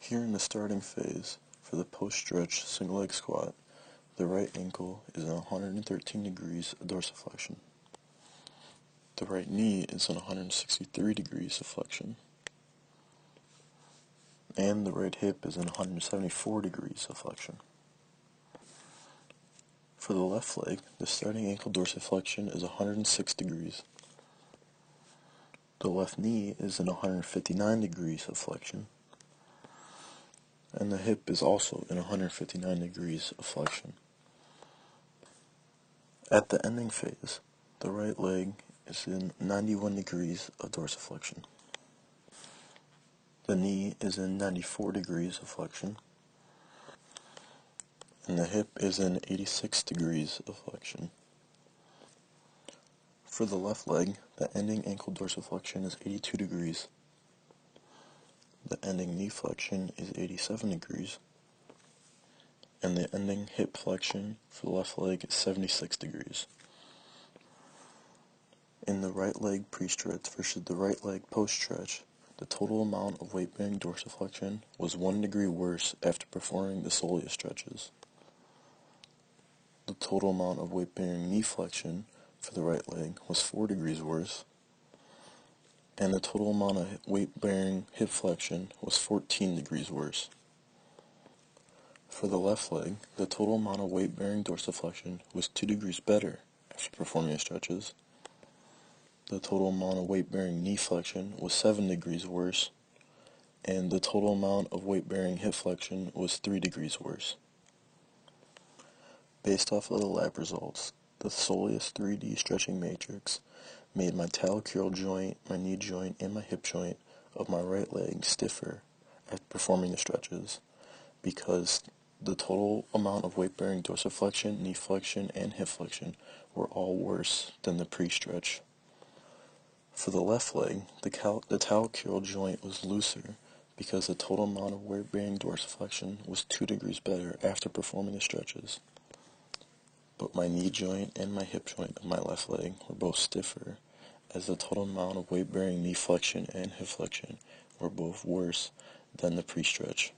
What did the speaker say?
Here in the starting phase, for the post-stretch single leg squat, the right ankle is in 113 degrees of dorsiflexion. The right knee is in 163 degrees of flexion. And the right hip is in 174 degrees of flexion. For the left leg, the starting ankle dorsiflexion is 106 degrees. The left knee is in 159 degrees of flexion. And the hip is also in 159 degrees of flexion. At the ending phase, the right leg is in 91 degrees of dorsiflexion. The knee is in 94 degrees of flexion. And the hip is in 86 degrees of flexion. For the left leg, the ending ankle dorsiflexion is 82 degrees. The ending knee flexion is 87 degrees. And the ending hip flexion for the left leg is 76 degrees. In the right leg pre-stretch versus the right leg post-stretch, the total amount of weight-bearing dorsiflexion was 1 degree worse after performing the soleus stretches. The total amount of weight-bearing knee flexion for the right leg was 4 degrees worse, and the total amount of weight-bearing hip flexion was 14 degrees worse. For the left leg, the total amount of weight-bearing dorsiflexion was 2 degrees better after performing the stretches. The total amount of weight-bearing knee flexion was 7 degrees worse, and the total amount of weight-bearing hip flexion was 3 degrees worse. Based off of the lab results, the Soleus 3D stretching matrix made my talocurl joint, my knee joint, and my hip joint of my right leg stiffer after performing the stretches because the total amount of weight-bearing dorsiflexion, knee flexion, and hip flexion were all worse than the pre-stretch. For the left leg, the talocurl joint was looser because the total amount of weight-bearing dorsiflexion was 2 degrees better after performing the stretches. But my knee joint and my hip joint of my left leg were both stiffer as the total amount of weight-bearing knee flexion and hip flexion were both worse than the pre-stretch.